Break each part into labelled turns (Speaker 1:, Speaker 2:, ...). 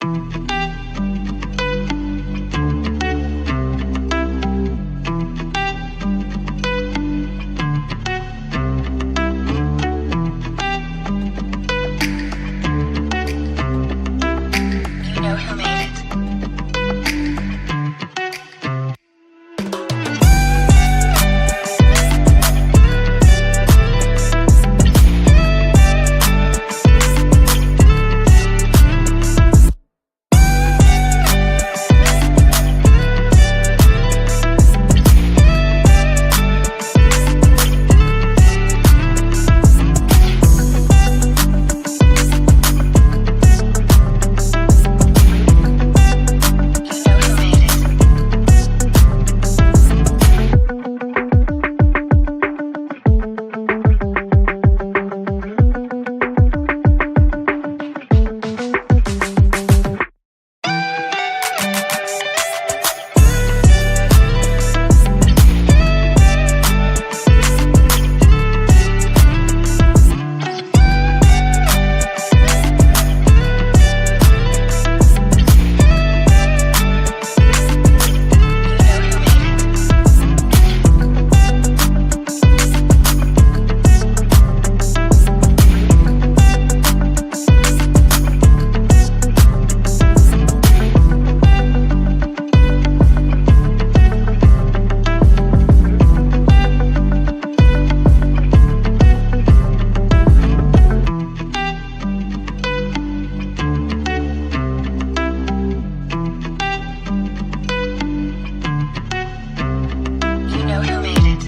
Speaker 1: You know who made it. You know who made it. You know who made it. You know who made it. You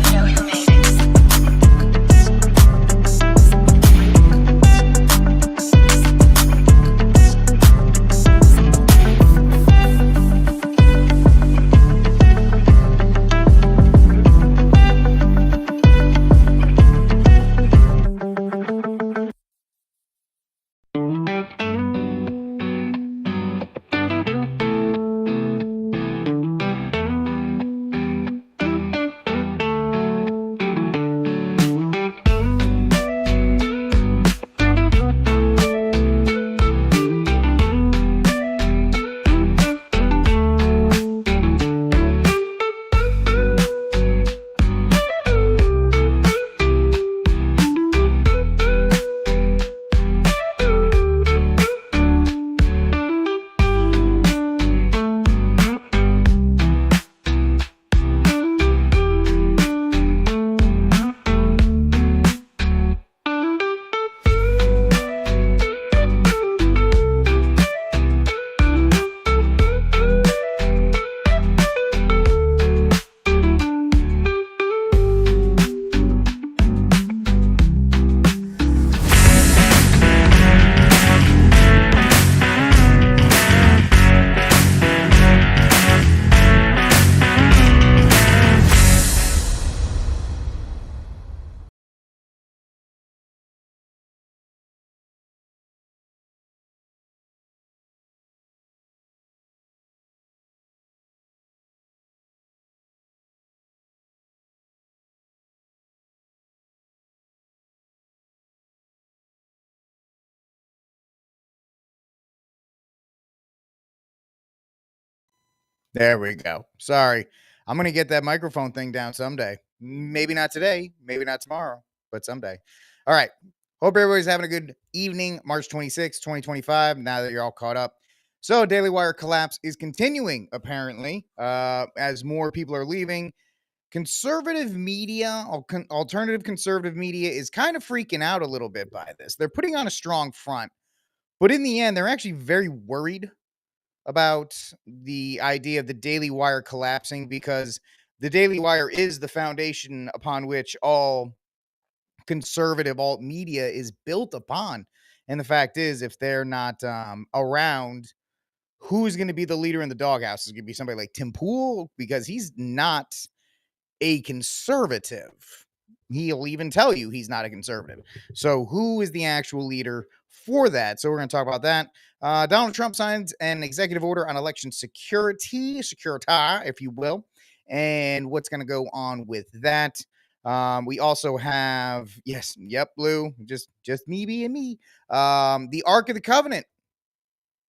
Speaker 1: know who made it.
Speaker 2: There we go. Sorry. I'm going to get that microphone thing down someday. Maybe not today, maybe not tomorrow, but someday. All right. Hope everybody's having a good evening. March 26, 2025. Now that you're all caught up. So, Daily Wire collapse is continuing, apparently, as more people are leaving. Conservative media, alternative conservative media, is kind of freaking out a little bit by this. They're putting on a strong front, but in the end, they're actually very worried about the idea of the Daily Wire collapsing because the Daily Wire is the foundation upon which all conservative alt media is built upon. And the fact is, if they're not around, who's going to be the leader in the doghouse? Is going to be somebody like Tim Pool, because he's not a conservative. He'll even tell you he's not a conservative. So, who is the actual leader for that? So, we're going to talk about that. Donald Trump signs an executive order on election security, if you will, and what's going to go on with that. We also have, yes, yep, Blue, just me being me. The Ark of the Covenant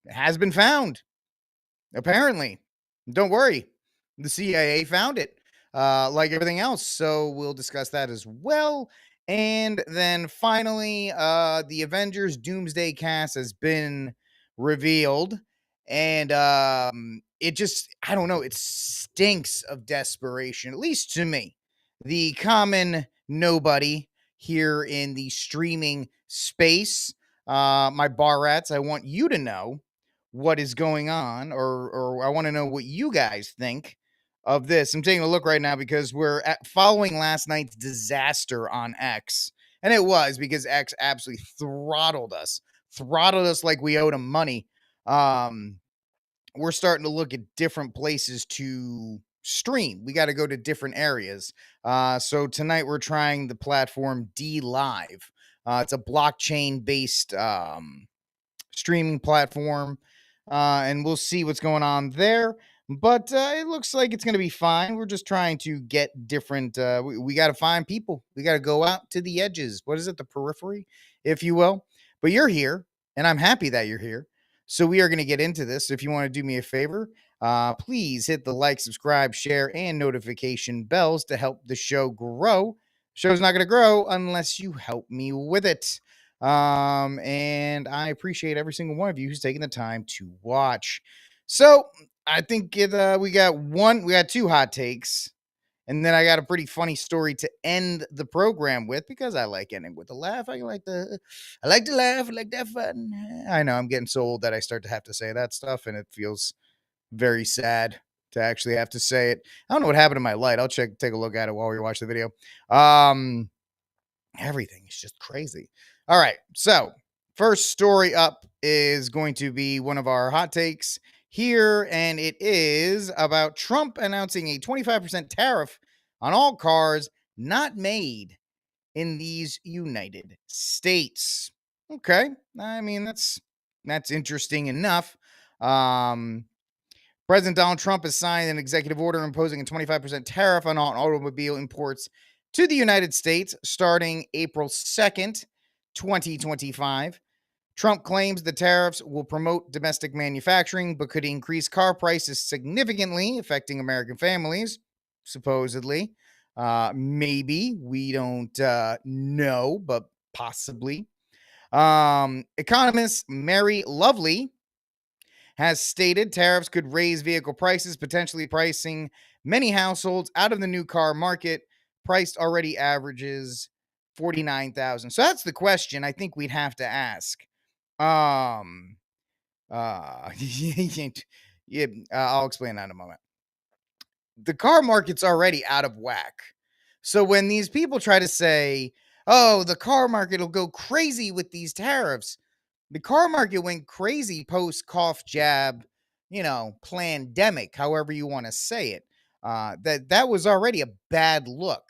Speaker 2: has been found. Apparently, don't worry, the CIA found it, like everything else. So we'll discuss that as well. And then finally, the Avengers Doomsday cast has been revealed. And it just, I don't know, it stinks of desperation, at least to me. The common nobody here in the streaming space, my bar rats, I want you to know what is going on, or I want to know what you guys think of this. I'm taking a look right now because following last night's disaster on X, and it was because X absolutely throttled us like we owed them money. Um, we're starting to look at different places to stream. We got to go to different areas. So tonight we're trying the platform D Live. It's a blockchain based streaming platform, and we'll see what's going on there. But it looks like it's going to be fine. We're just trying to get different. We got to find people. We got to go out to the edges. What is it? The periphery, if you will. But you're here, and I'm happy that you're here. So we are going to get into this. If you want to do me a favor, please hit the like, subscribe, share, and notification bells to help the show grow. Show's not going to grow unless you help me with it. And I appreciate every single one of you who's taking the time to watch. So I think we got two hot takes, and then I got a pretty funny story to end the program with, because I like ending with a laugh. I like to laugh, I like that fun. I know I'm getting so old that I start to have to say that stuff, and it feels very sad to actually have to say it. I don't know what happened to my light. I'll take a look at it while we watch the video. Everything is just crazy. All right. So, first story up is going to be one of our hot takes here, and it is about Trump announcing a 25% tariff on all cars not made in these United States. Okay. I mean, that's interesting enough. President Donald Trump has signed an executive order imposing a 25% tariff on all automobile imports to the United States starting April 2nd, 2025. Trump claims the tariffs will promote domestic manufacturing, but could increase car prices significantly, affecting American families, supposedly. Maybe. We don't know, but possibly. Economist Mary Lovely has stated tariffs could raise vehicle prices, potentially pricing many households out of the new car market. Priced already averages 49,000. So that's the question I think we'd have to ask. Yeah, I'll explain that in a moment. The car market's already out of whack. So when these people try to say, "Oh, the car market will go crazy with these tariffs," the car market went crazy post cough jab, pandemic, however you want to say it. That was already a bad look.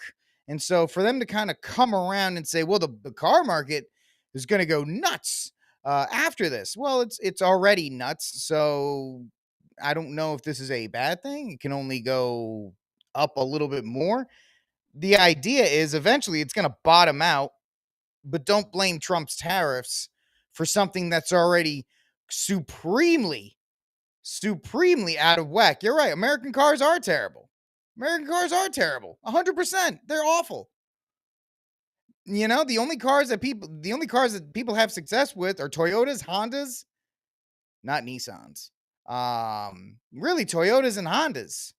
Speaker 2: And so for them to kind of come around and say, well, the car market is going to go nuts after this. Well, it's already nuts. So I don't know if this is a bad thing. It can only go up a little bit more. The idea is eventually it's going to bottom out, but don't blame Trump's tariffs for something that's already supremely out of whack. You're right. American cars are terrible. 100%. They're awful. The only cars that people have success with are Toyotas, Hondas, not Nissans. Really Toyotas and Hondas.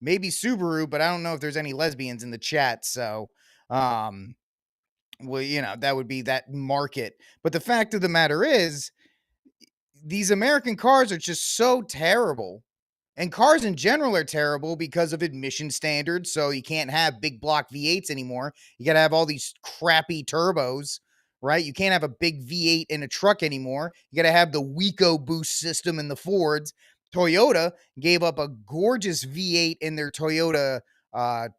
Speaker 2: Maybe Subaru, but I don't know if there's any lesbians in the chat, so well, that would be that market. But the fact of the matter is, these American cars are just so terrible And cars in general are terrible because of emission standards. So you can't have big block V8s anymore. You got to have all these crappy turbos, right? You can't have a big V8 in a truck anymore. You got to have the Weco boost system in the Fords. Toyota gave up a gorgeous V8 in their Toyota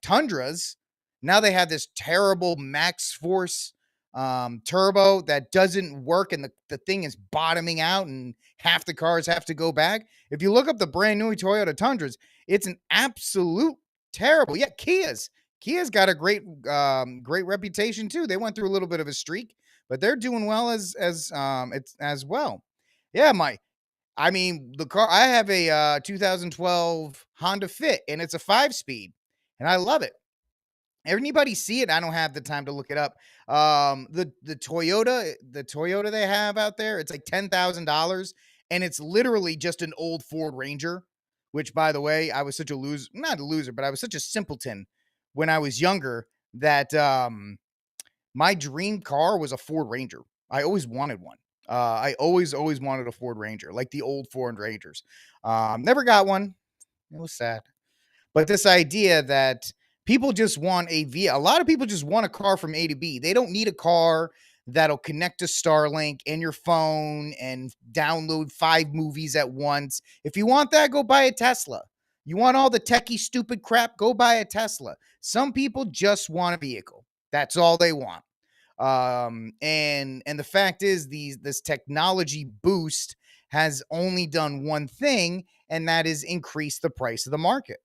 Speaker 2: Tundras. Now they have this terrible Max Force turbo that doesn't work, and the thing is bottoming out, and half the cars have to go back. If you look up the brand new Toyota Tundras, it's an absolute terrible. Yeah, Kia's got a great reputation too. They went through a little bit of a streak, but they're doing well it's as well. Yeah, I mean, the car, I have a 2012 Honda Fit, and it's a 5-speed, and I love it. Anybody see it? I don't have the time to look it up. The Toyota they have out there, it's like $10,000, and it's literally just an old Ford Ranger. Which, by the way, I was such a loser, not a loser, but I was such a simpleton when I was younger that my dream car was a Ford Ranger. I always wanted one. I always wanted a Ford Ranger, like the old Ford Rangers. Never got one. It was sad. But this idea that people just want a lot of people just want a car from A to B. They don't need a car that'll connect to Starlink and your phone and download 5 movies at once. If you want that, go buy a Tesla. You want all the techie stupid crap, go buy a Tesla. Some people just want a vehicle. That's all they want. And the fact is this technology boost has only done one thing, and that is increase the price of the market.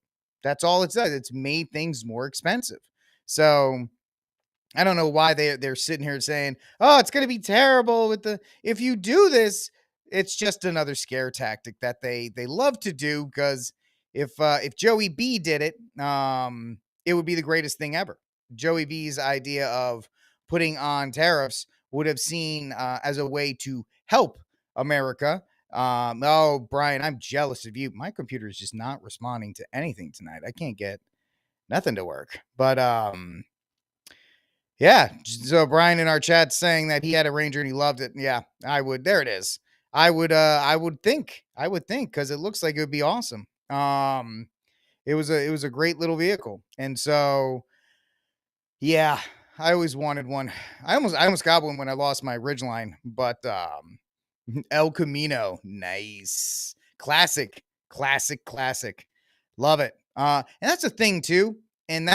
Speaker 2: That's all it does. It's made things more expensive. So I don't know why they're sitting here saying, "Oh, it's going to be terrible with the." If you do this, it's just another scare tactic that they love to do, because if Joey B did it, it would be the greatest thing ever. Joey B's idea of putting on tariffs would have seen as a way to help America. Oh, Brian, I'm jealous of you. My computer is just not responding to anything tonight. I can't get nothing to work. But yeah. So Brian in our chat saying that he had a Ranger and he loved it. Yeah, I would. There it is. I would think because it looks like it would be awesome. It was a great little vehicle. And so yeah, I always wanted one. I almost got one when I lost my Ridgeline, but El Camino, nice. Classic. Love it. And that's a thing too. And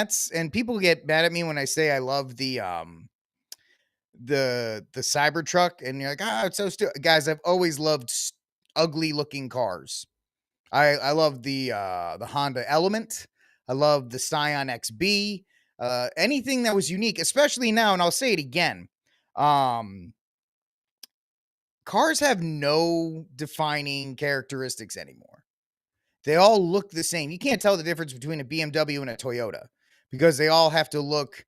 Speaker 2: people get mad at me when I say I love the Cybertruck, and you're like, "Ah, it's so stupid." Guys, I've always loved ugly looking cars. I love the Honda Element. I love the Scion XB. Anything that was unique, especially now, and I'll say it again. Um, Cars have no defining characteristics anymore. They all look the same. You can't tell the difference between a BMW and a Toyota because they all have to look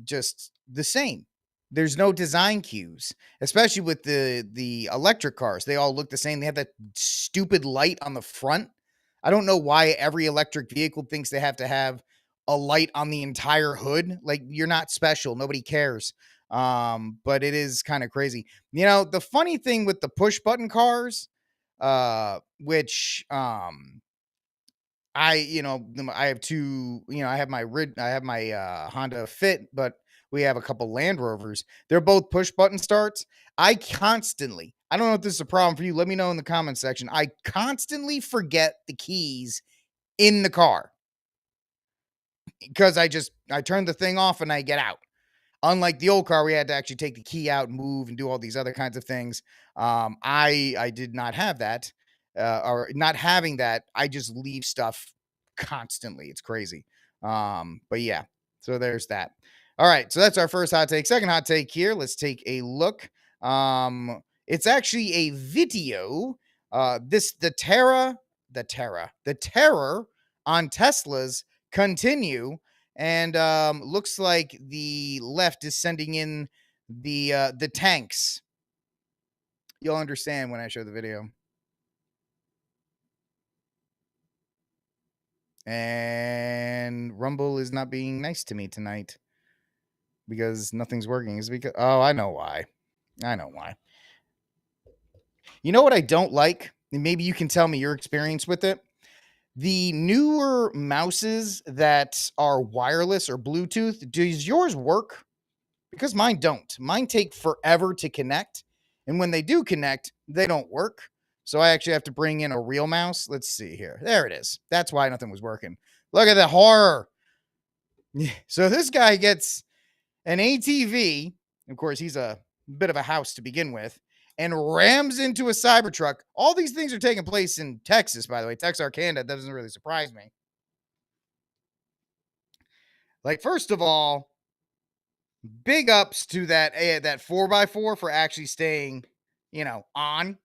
Speaker 2: just the same. There's no design cues, especially with the electric cars. They all look the same. They have that stupid light on the front. I don't know why every electric vehicle thinks they have to have a light on the entire hood. Like, you're not special. Nobody cares. But it is kind of crazy. The funny thing with the push button cars, which I have two, I have my Honda Fit, but we have a couple Land Rovers. They're both push button starts. I don't know if this is a problem for you. Let me know in the comment section. I constantly forget the keys in the car because I turn the thing off and I get out. Unlike the old car, we had to actually take the key out and move and do all these other kinds of things. I did not have that, or not having that. I just leave stuff constantly. It's crazy. But yeah, so there's that. All right, so that's our first hot take. Second hot take here. Let's take a look. It's actually a video. The terror on Teslas continue. And looks like the left is sending in the tanks. You'll understand when I show the video. And Rumble is not being nice to me tonight because nothing's working. Is because I know why. You know what I don't like? and maybe you can tell me your experience with it. The newer mouses that are wireless or Bluetooth, does yours work? Because mine don't. Mine take forever to connect. And when they do connect, they don't work. So I actually have to bring in a real mouse. Let's see here. There it is. That's why nothing was working. Look at the horror. So this guy gets an ATV. Of course, he's a bit of a house to begin with, and rams into a Cybertruck. All these things are taking place in Texas, by the way. Texarkana doesn't really surprise me. Like, first of all, big ups to that 4x4 for actually staying, on.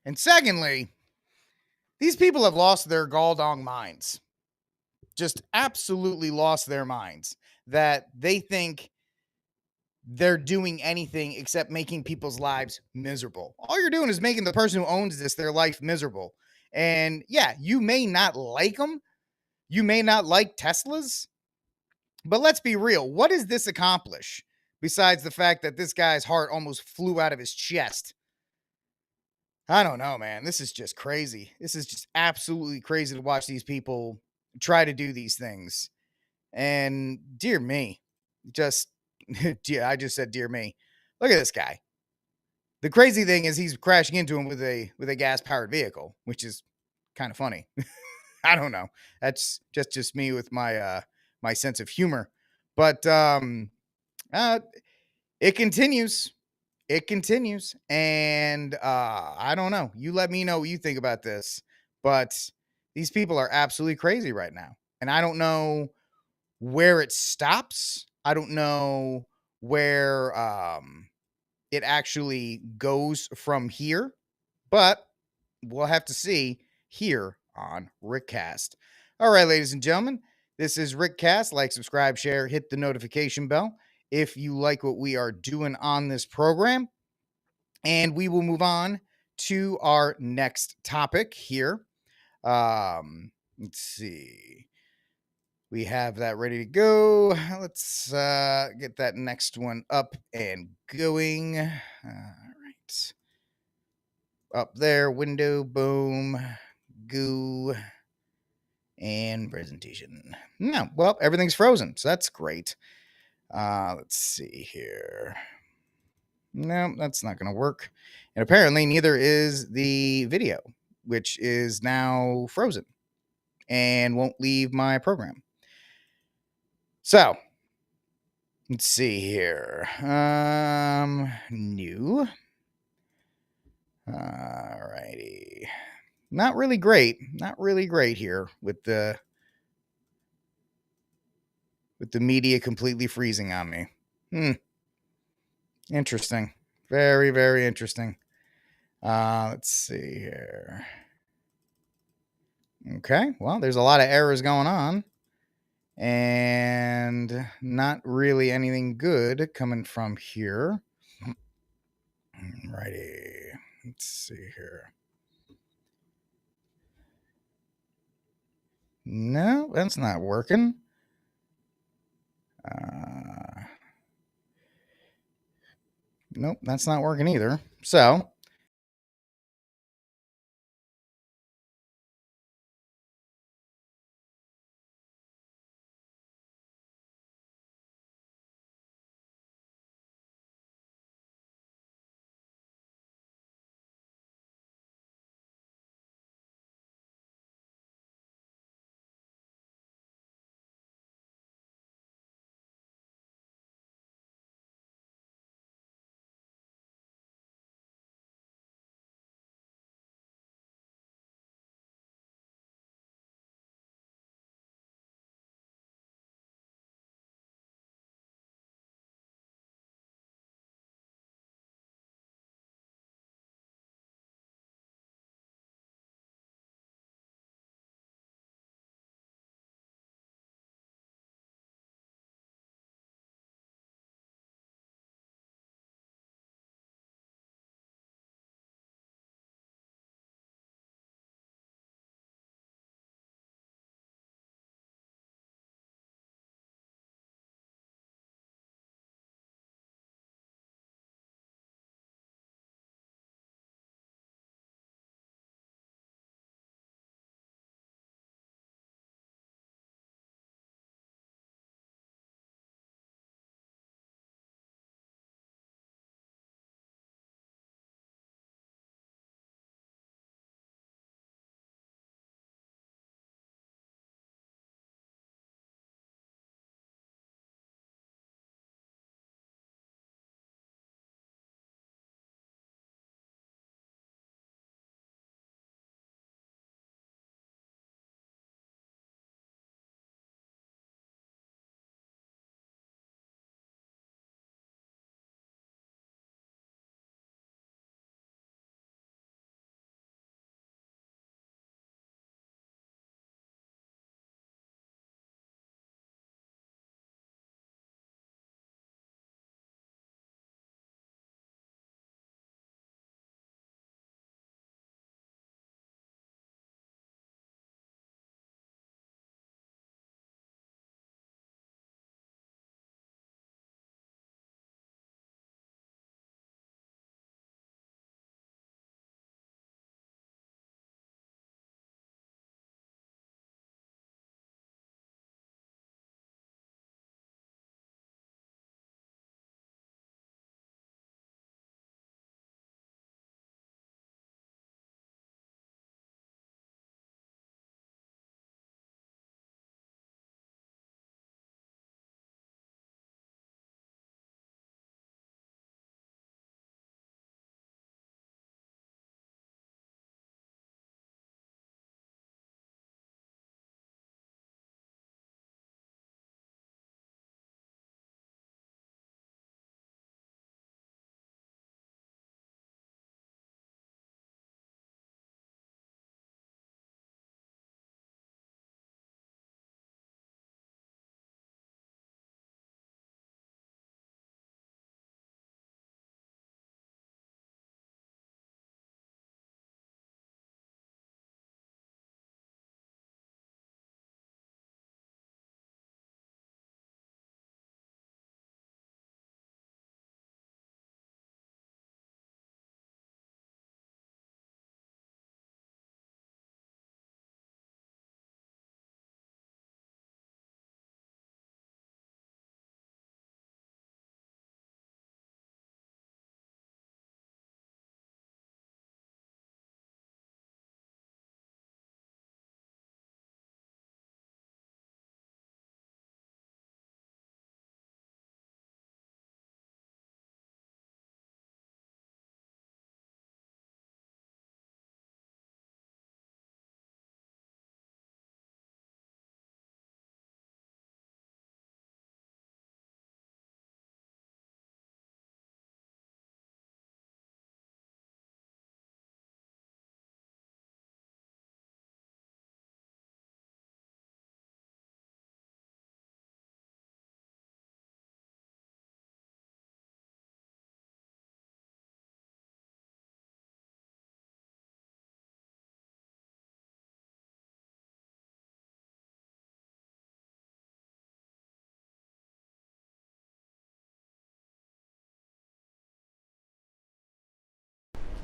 Speaker 2: And secondly, these people have lost their gall-dong minds. Just absolutely lost their minds that they think they're doing anything except making people's lives miserable. All you're doing is making the person who owns this their life miserable. And yeah, you may not like them. You may not like Teslas, but let's be real. What does this accomplish besides the fact that this guy's heart almost flew out of his chest? I don't know, man. This is just crazy. This is just absolutely crazy to watch these people try to do these things. And dear me, just, yeah, I just said, dear me. Look at this guy. The crazy thing is he's crashing into him with a gas powered vehicle, which is kind of funny. I don't know. That's just me with my sense of humor. But uh it continues. It continues. And I don't know. You let me know what you think about this. But these people are absolutely crazy right now. And I don't know where it stops. I don't know where it actually goes from here, but we'll have to see here on Rickcast. All right, ladies and gentlemen, this is Rickcast. Like, subscribe, share, hit the notification bell if you like what we are doing on this program. And we will move on to our next topic here. Let's see. We have that ready to go. Let's get that next one up and going. All right. Up there, window, boom, goo, and presentation. No, well, everything's frozen, so that's great. Let's see here. No, that's not going to work. And apparently, neither is the video, which is now frozen and won't leave my program. So, let's see here. New. Alrighty. Not really great. Not really great here with the media completely freezing on me. Interesting. Very, very interesting. Let's see here. Okay. Well, there's a lot of errors going on. And not really anything good coming from here. Righty. Let's see here. No, that's not working. Nope, that's not working either. So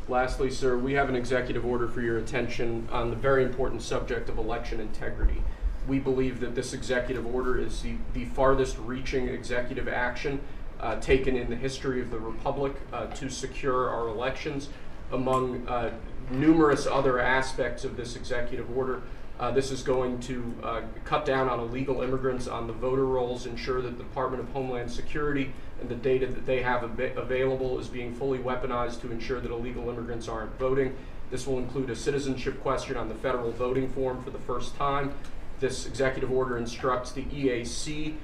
Speaker 3: Lastly, sir, we have an executive order for your attention on the very important subject of election integrity. We believe that this executive order is the farthest reaching executive action taken in the history of the Republic to secure our elections. Among numerous other aspects of this executive order, this is going to cut down on illegal immigrants on the voter rolls, ensure that the Department of Homeland Security and the data that they have available is being fully weaponized to ensure that illegal immigrants aren't voting. This will include a citizenship question on the federal voting form for the first time. This executive order instructs the EAC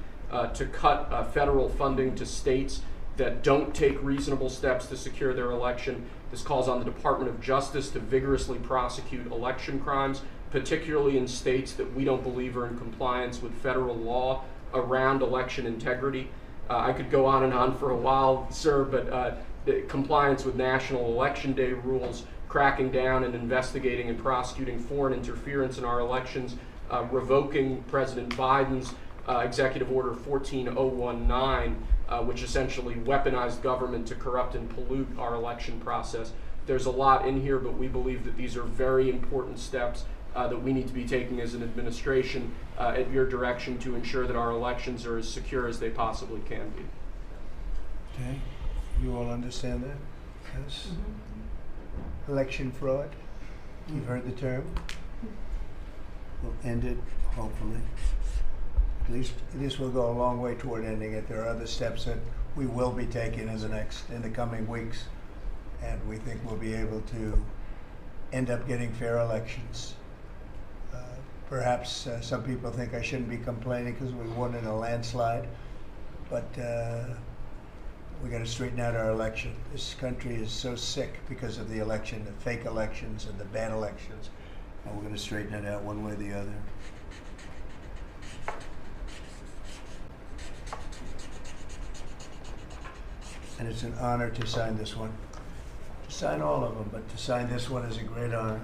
Speaker 3: to cut federal funding to states that don't take reasonable steps to secure their election. This calls on the Department of Justice to vigorously prosecute election crimes, particularly in states that we don't believe are in compliance with federal law around election integrity. I could go on and on for a while, sir, but the compliance with National Election Day rules, cracking down and investigating and prosecuting foreign interference in our elections, revoking President Biden's Executive Order 14019, which essentially weaponized government to corrupt and pollute our election process. There's a lot in here, but we believe that these are very important steps that we need to be taking as an administration at your direction to ensure that our elections are as secure as they possibly can be.
Speaker 4: Okay, you all understand that? Yes. Election fraud, you've heard the term. We'll end it, hopefully. At least this will go a long way toward ending it. There are other steps that we will be taking in the coming weeks, and we think we'll be able to end up getting fair elections. Perhaps some people think I shouldn't be complaining because we won in a landslide, but we got to straighten out our election. This country is so sick because of the election, the fake elections and the bad elections, and we're going to straighten it out one way or the other. And it's an honor to sign this one. To sign all of them, but to sign this one is a great honor.